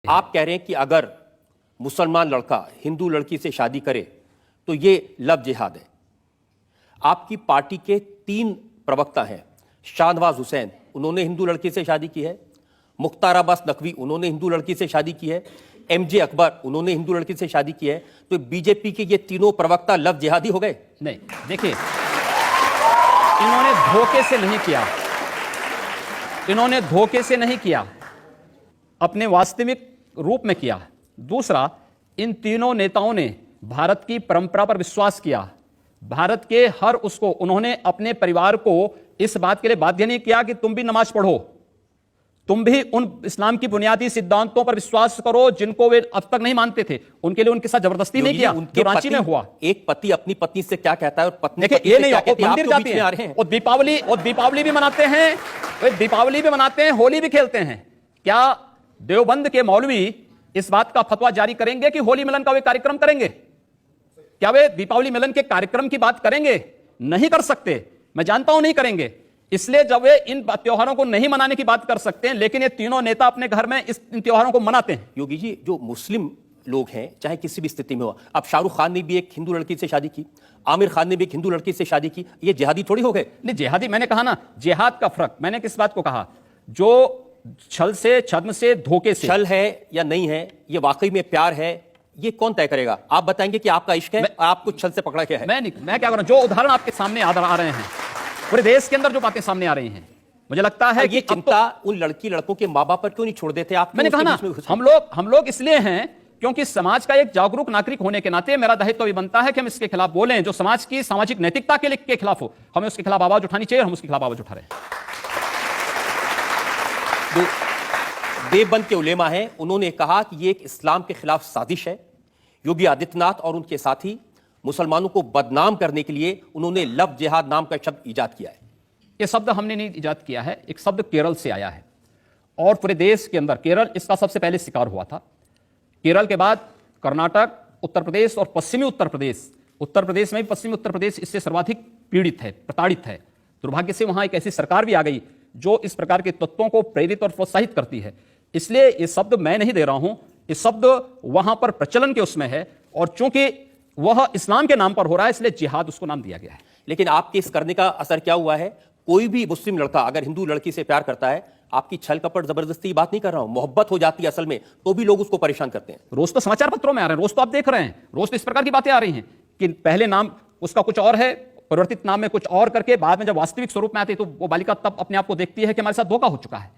आप कह रहे हैं कि अगर मुसलमान लड़का हिंदू लड़की से शादी करे तो ये लव जिहाद है। आपकी पार्टी के 3 प्रवक्ता हैं, शाहनवाज हुसैन, उन्होंने हिंदू लड़की से शादी की है, मुख्तार अब्बास नकवी, उन्होंने हिंदू लड़की से शादी की है, एमजे अकबर, उन्होंने हिंदू लड़की से शादी की है। तो बीजेपी के ये तीनों प्रवक्ता लव जिहादी हो गए? नहीं, देखिए, इन्होंने धोखे से नहीं किया, इन्होंने धोखे से नहीं किया, अपने वास्तविक रूप में किया। दूसरा, इन तीनों नेताओं ने भारत की परंपरा पर विश्वास किया, भारत के हर उसको उन्होंने अपने परिवार को इस बात के लिए बाध्य नहीं किया कि तुम भी नमाज पढ़ो, तुम भी उन इस्लाम की बुनियादी सिद्धांतों पर विश्वास करो जिनको वे अब तक नहीं मानते थे। उनके लिए उनके साथ जबरदस्ती नहीं किया, जो रांची में हुआ। एक पति अपनी पत्नी से क्या कहता है और पत्नी ये नहीं, मंदिर जाते हैं और दीपावली भी मनाते हैं, दीपावली भी मनाते हैं, होली भी खेलते हैं। क्या देवबंद के मौलवी इस बात का फतवा जारी करेंगे कि होली मिलन का वे कार्यक्रम करेंगे? क्या वे दीपावली मिलन के कार्यक्रम की बात करेंगे? नहीं कर सकते, मैं जानता हूं नहीं करेंगे। इसलिए जब वे इन त्योहारों को नहीं मनाने की बात कर सकते हैं, लेकिन ये तीनों नेता अपने घर में इन त्योहारों को मनाते हैं। योगी जी, जो मुस्लिम लोग हैं, चाहे किसी भी स्थिति में हो, अब शाहरुख खान ने भी एक हिंदू लड़की से शादी की, आमिर खान ने भी एक हिंदू लड़की से शादी की, ये जिहादी थोड़ी हो गए? नहीं, जिहादी मैंने कहा ना, जिहाद का फर्क मैंने किस बात को कहा? जो छल से, छद्म से, धोखे से। छल है या नहीं है, ये वाकई में प्यार है, ये कौन तय करेगा? आप बताएंगे कि आपका इश्क है, आपको छल से पकड़ा क्या है? मैं क्या कर रहा हूं, जो उदाहरण आपके सामने आ रहे हैं, पूरे देश के अंदर जो बातें सामने आ रही हैं, मुझे लगता है ये चिंता उन लड़की लड़कों के माँ बाप पर क्यों नहीं छोड़ देते आप? मैंने कहा ना, हम लोग इसलिए हैं क्योंकि समाज का एक जागरूक नागरिक होने के नाते मेरा दायित्व भी बनता है कि हम इसके खिलाफ बोलें, जो समाज की सामाजिक नैतिकता के खिलाफ हो, हमें उसके खिलाफ आवाज उठानी चाहिए, हम उसके खिलाफ आवाज उठा रहे हैं। देवबंद के उलेमा हैं, उन्होंने कहा कि ये एक इस्लाम के खिलाफ साजिश है। योगी आदित्यनाथ और उनके साथी मुसलमानों को बदनाम करने के लिए उन्होंने लव जिहाद नाम का शब्द इजाद किया है। यह शब्द हमने नहीं इजाद किया है, एक शब्द केरल से आया है और पूरे देश के अंदर केरल इसका सबसे पहले शिकार हुआ था। केरल के बाद कर्नाटक, उत्तर प्रदेश और पश्चिमी उत्तर प्रदेश, उत्तर प्रदेश में भी पश्चिमी उत्तर प्रदेश इससे सर्वाधिक पीड़ित है, प्रताड़ित है। दुर्भाग्य से वहां एक ऐसी सरकार भी आ गई जो इस प्रकार के तत्वों को प्रेरित और प्रोत्साहित करती है। इसलिए ये शब्द मैं नहीं दे रहा हूं, ये शब्द वहां पर प्रचलन के उसमें है और चूंकि वह इस्लाम के नाम पर हो रहा है इसलिए जिहाद उसको नाम दिया गया है। लेकिन आपके इस करने का असर क्या हुआ है? कोई भी मुस्लिम लड़का अगर हिंदू लड़की से प्यार करता है, आपकी छल कपट जबरदस्ती की बात नहीं कर रहा हूं, मोहब्बत हो जाती है असल में, तो भी लोग उसको परेशान करते हैं। रोज तो समाचार पत्रों में आ रहे हैं, रोज तो आप देख रहे हैं, रोज तो इस प्रकार की बातें आ रही हैं कि पहले नाम उसका कुछ और है, परिवर्तित नाम में कुछ और करके बाद में जब वास्तविक स्वरूप में आती है तो वो बालिका तब अपने आप को देखती है कि हमारे साथ धोखा हो चुका है।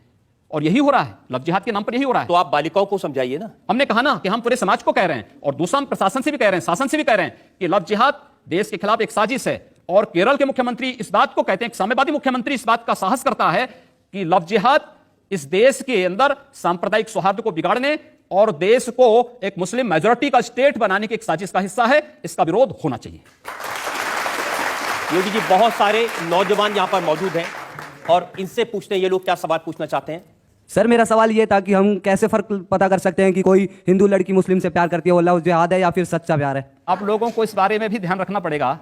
और यही हो रहा है, लव जिहाद के नाम पर यही हो रहा है। तो आप बालिकाओं को समझाइए ना। हमने कहा ना कि हम पूरे समाज को कह रहे हैं और दूसरा हम प्रशासन से भी कह रहे हैं, शासन से भी कह रहे हैं कि लव जिहाद देश के खिलाफ एक साजिश है। और केरल के मुख्यमंत्री इस बात को कहते हैं, साम्यवादी मुख्यमंत्री इस बात का साहस करता है कि लव जिहाद इस देश के अंदर सांप्रदायिक सौहार्द को बिगाड़ने और देश को एक मुस्लिम मेजोरिटी का स्टेट बनाने की एक साजिश का हिस्सा है, इसका विरोध होना चाहिए। योगी जी, बहुत सारे नौजवान यहां पर मौजूद हैं और इनसे पूछते हैं ये लोग क्या सवाल पूछना चाहते हैं। सर, मेरा सवाल ये था कि हम कैसे फर्क पता कर सकते हैं कि कोई हिंदू लड़की मुस्लिम से प्यार करती है, वो लव जिहाद है या फिर सच्चा प्यार है? आप लोगों को इस बारे में भी ध्यान रखना पड़ेगा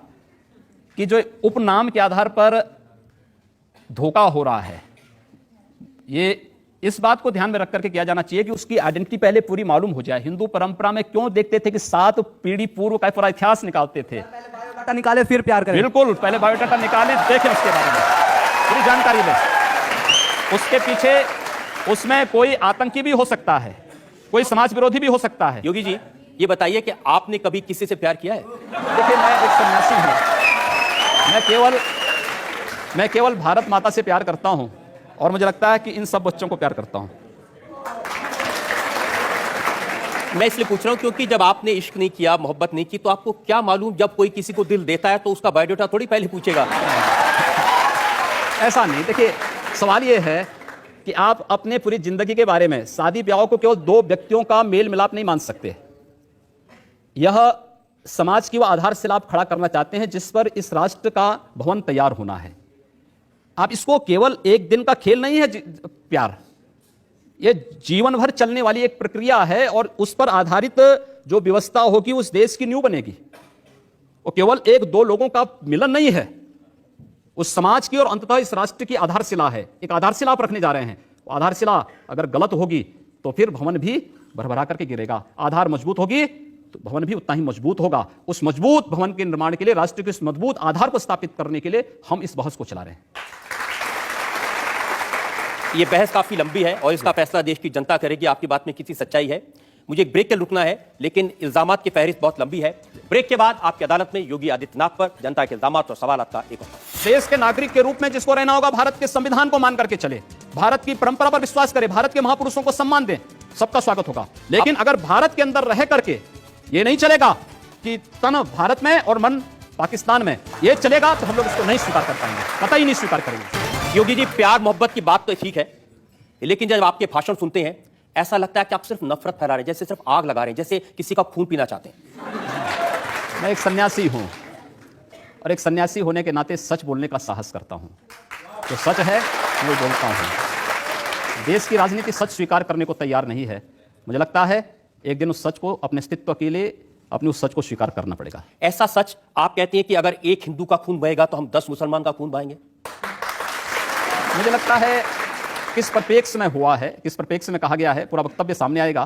कि जो उपनाम के आधार पर धोखा हो रहा है, ये इस बात को ध्यान में रख करके किया जाना चाहिए कि उसकी आइडेंटिटी पहले पूरी मालूम हो जाए। हिंदू परंपरा में क्यों देखते थे कि 7 पीढ़ी पूर्व का पूरा इतिहास निकालते थे, बायोडाटा निकाले फिर प्यार करें। बिल्कुल, पहले बायोडाटा निकालें, देखें उसके बारे में पूरी जानकारी लें। उसके पीछे उसमें कोई आतंकी भी हो सकता है, कोई समाज विरोधी भी हो सकता है। योगी जी, ये बताइए कि आपने कभी किसी से प्यार किया है? देखिए, मैं एक सन्यासी हूं, मैं केवल भारत माता से प्यार करता हूं और मुझे लगता है कि इन सब बच्चों को प्यार करता हूं। मैं इसलिए पूछ रहा हूं क्योंकि जब आपने इश्क नहीं किया, मोहब्बत नहीं की, तो आपको क्या मालूम जब कोई किसी को दिल देता है तो उसका बायोडाटा थोड़ी पहले पूछेगा। ऐसा नहीं, देखिए, सवाल यह है कि आप अपने पूरी जिंदगी के बारे में शादी ब्याह को केवल 2 व्यक्तियों का मेल मिलाप नहीं मान सकते। यह समाज की वह आधारशिला आप खड़ा करना चाहते हैं जिस पर इस राष्ट्र का भवन तैयार होना है। आप इसको केवल एक दिन का खेल नहीं है प्यार, यह जीवन भर चलने वाली एक प्रक्रिया है और उस पर आधारित जो व्यवस्था होगी उस देश की नींव बनेगी। वो केवल 1-2 लोगों का मिलन नहीं है, उस समाज की और अंततः इस राष्ट्र की आधारशिला है। एक आधारशिला आप रखने जा रहे हैं, आधारशिला अगर गलत होगी तो फिर भवन भी भरभरा करके गिरेगा। आधार मजबूत होगी तो भवन भी उतना ही मजबूत होगा। उस मजबूत भवन के निर्माण के लिए, राष्ट्र के इस मजबूत आधार को स्थापित करने के लिए हम इस बहस को चला रहे हैं। ये बहस काफी लंबी है और इसका फैसला देश की जनता करेगी आपकी बात में कितनी सच्चाई है। मुझे एक ब्रेक के रुकना है, लेकिन इल्जामात की फहरिस्त बहुत लंबी है। ब्रेक के बाद आपकी अदालत में योगी आदित्यनाथ पर जनता के इल्जामात और सवाल का एक देश के नागरिक के रूप में जिसको रहना होगा, भारत के संविधान को मान करके चले, भारत की परंपरा पर विश्वास करे, भारत के महापुरुषों को सम्मान दें, सबका स्वागत होगा। लेकिन अगर भारत के अंदर रह करके ये नहीं चलेगा कि तन भारत में और मन पाकिस्तान में, ये चलेगा तो हम लोग इसको नहीं स्वीकार कर पाएंगे, कतई नहीं स्वीकार करेंगे। योगी जी, प्यार मोहब्बत की बात तो ठीक है, लेकिन जब आपके भाषण सुनते हैं ऐसा लगता है कि आप सिर्फ नफरत फैला रहे हैं, जैसे सिर्फ आग लगा रहे हैं, जैसे किसी का खून पीना चाहते हैं। मैं एक सन्यासी हूं और एक सन्यासी होने के नाते सच बोलने का साहस करता हूं। जो सच है वो बोलता हूं। देश की राजनीति सच स्वीकार करने को तैयार नहीं है। मुझे लगता है एक दिन उस सच को, अपने अस्तित्व के लिए अपने उस सच को स्वीकार करना पड़ेगा। ऐसा सच आप कहते हैं कि अगर एक हिंदू का खून बहेगा तो हम 10 मुसलमान का खून बहाएंगे? मुझे लगता है किस परिप्रेक्ष्य में हुआ है, किस परिप्रेक्ष्य में कहा गया है, पूरा वक्तव्य सामने आएगा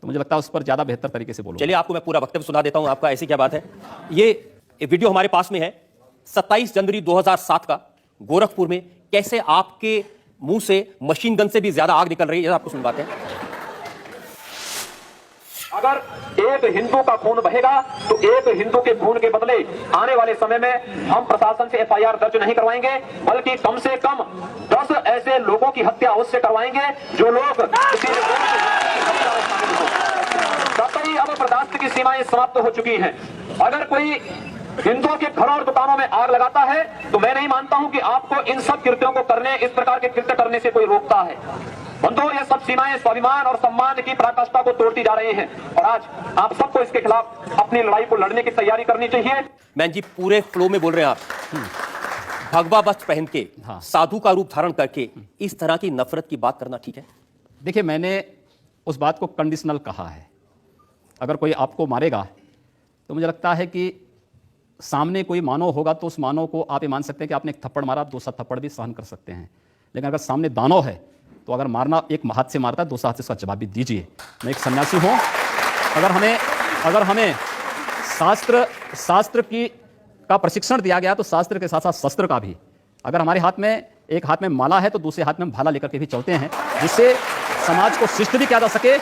तो मुझे लगता है उस पर ज्यादा बेहतर तरीके से बोलूंगा। चलिए आपको मैं पूरा वक्तव्य सुना देता हूं आपका, ऐसी क्या बात है। ये वीडियो हमारे पास में है 27 जनवरी 2007 का, गोरखपुर में कैसे आपके मुंह से मशीन गन से भी ज्यादा आग निकल रही है, आपको सुनवाते हैं। अगर एक हिंदू का खून बहेगा तो एक हिंदू के खून के बदले आने वाले समय में हम प्रशासन से एफआईआर दर्ज नहीं करवाएंगे, बल्कि कम से कम 10 ऐसे लोगों की हत्या अवश्य करवाएंगे जो लोग कतई अब बर्दाश्त की सीमाएं समाप्त हो चुकी हैं। अगर कोई हिंदुओं के घरों और दुकानों में आग लगाता है तो मैं नहीं मानता हूं कि आपको इन सब कृत्यों को करने, इस प्रकार के कृत्य करने से कोई रोकता है। बंधुओं, ये सब सीमाएं स्वाभिमान और सम्मान की पराकाष्ठा को तोड़ती जा रही हैं और आज आप सबको इसके खिलाफ अपनी लड़ाई को लड़ने की तैयारी करनी चाहिए। मैन जी, पूरे फ्लो में बोल रहे हैं आप। भगवा वस्त्र पहन के, साधु का रूप धारण करके इस तरह की नफरत की बात करना ठीक है? देखिए, मैंने उस बात को कंडीशनल कहा है। अगर कोई आपको मारेगा तो मुझे लगता है कि सामने कोई मानव होगा तो उस मानव को आप ये मान सकते हैं कि आपने एक थप्पड़ मारा, दूसरा थप्पड़ भी सहन कर सकते हैं। लेकिन अगर सामने दानव है तो अगर मारना, एक हाथ से मारता है, दूसरा हाथ से उसका जवाब भी दीजिए। मैं एक सन्यासी हूं। अगर हमें शास्त्र का प्रशिक्षण दिया गया तो शास्त्र के साथ साथ शस्त्र का भी। अगर हमारे हाथ में, एक हाथ में माला है तो दूसरे हाथ में हम भाला लेकर के भी चलते हैं, जिससे समाज को शिष्ट भी किया जा सके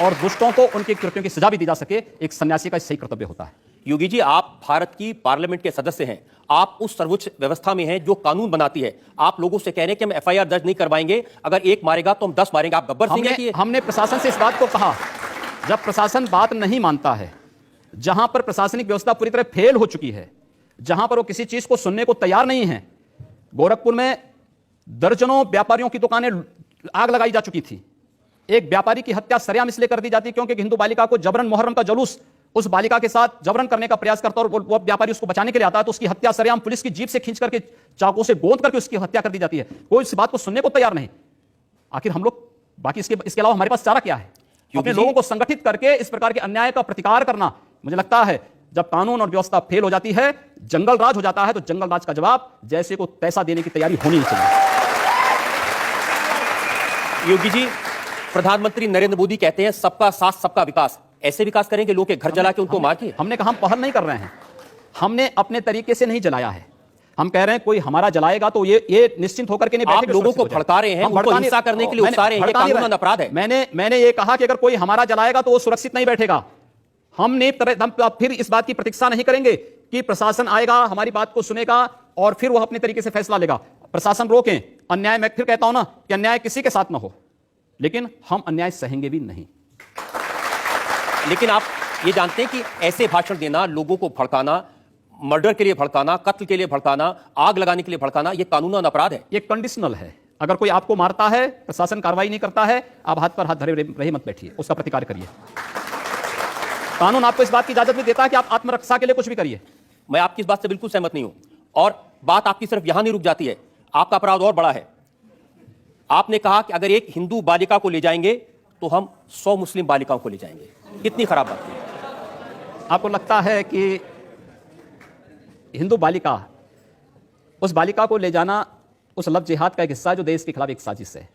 और दुष्टों को उनके कृत्यों की सजा भी दी जा सके। एक सन्यासी का सही कर्तव्य होता है। योगी जी, आप भारत की पार्लियामेंट के सदस्य हैं, आप उस सर्वोच्च व्यवस्था में हैं जो कानून बनाती है। आप लोगों से कह रहे हैं कि हम एफआईआर दर्ज नहीं करवाएंगे, अगर एक मारेगा तो हम 10 मारेंगे। आप गब्बर सिंह हैं कि हमने प्रशासन से इस बात को कहा। जब प्रशासन बात नहीं मानता है, जहां पर प्रशासनिक व्यवस्था पूरी तरह फेल हो चुकी है, जहां पर वो किसी चीज को सुनने को तैयार नहीं है। गोरखपुर में दर्जनों व्यापारियों की दुकानें आग लगाई जा चुकी थी। एक व्यापारी की हत्या सरेआम इसलिए कर दी जाती क्योंकि हिंदू बालिका को जबरन, मुहर्रम का जुलूस उस बालिका के साथ जबरन करने का प्रयास करता और वो व्यापारी उसको बचाने के लिए आता है तो उसकी हत्या सरेआम पुलिस की जीप से खींच करके, चाकू से गोंद करके उसकी हत्या कर दी जाती है। कोई इस बात को सुनने को तैयार नहीं। आखिर हम लोग, बाकी इसके अलावा हमारे पास चारा क्या है? अपने लोगों को संगठित करके इस प्रकार के अन्याय का प्रतिकार करना। मुझे लगता है जब कानून और व्यवस्था फेल हो जाती है, जंगल राज हो जाता है, तो जंगल राज का जवाब जैसे को तैसा देने की तैयारी होनी चाहिए। योगी जी, प्रधानमंत्री नरेंद्र मोदी कहते हैं सबका साथ सबका विकास। ऐसे विकास करेंगे लोग के घर जला के उनको मार के? हमने कहा हम पहल नहीं कर रहे हैं। हमने अपने तरीके से नहीं जलाया है। हम कह रहे हैं कोई हमारा जलाएगा तो ये निश्चिंत होकर के नहीं बैठेंगे। आप लोगों को भड़का रहे हैं, उनको हिंसा करने के लिए उकसा रहे हैं, ये कानूनन अपराध है। मैंने ये कहा कि अगर कोई हमारा जलाएगा तो वो सुरक्षित नहीं बैठेगा। हम फिर इस बात की प्रतीक्षा नहीं करेंगे कि प्रशासन आएगा, हमारी बात को सुनेगा और फिर वह अपने तरीके से फैसला लेगा। प्रशासन रोकें अन्याय। मैं फिर कहता हूं ना कि अन्याय किसी के साथ ना हो, लेकिन हम अन्याय सहेंगे भी नहीं। लेकिन आप ये जानते हैं कि ऐसे भाषण देना, लोगों को भड़काना, मर्डर के लिए भड़काना, कत्ल के लिए भड़काना, आग लगाने के लिए भड़काना, ये कानूनन अपराध है। ये कंडीशनल है। अगर कोई आपको मारता है, प्रशासन कार्रवाई नहीं करता है, आप हाथ पर हाथ धरे रहे मत बैठिए, उसका प्रतिकार करिए। कानून आपको इस बात की इजाजत भी देता है कि आप आत्मरक्षा के लिए कुछ भी करिए। मैं आपकी इस बात से बिल्कुल सहमत नहीं हूं और बात आपकी सिर्फ यहां नहीं रुक जाती है, आपका अपराध और बड़ा है। आपने कहा कि अगर एक हिंदू बालिका को ले जाएंगे तो हम 100 मुस्लिम बालिकाओं को ले जाएंगे। कितनी खराब बात है। आपको लगता है कि हिंदू बालिका, उस बालिका को ले जाना उस लव जिहाद का एक हिस्सा जो देश के खिलाफ एक साजिश है?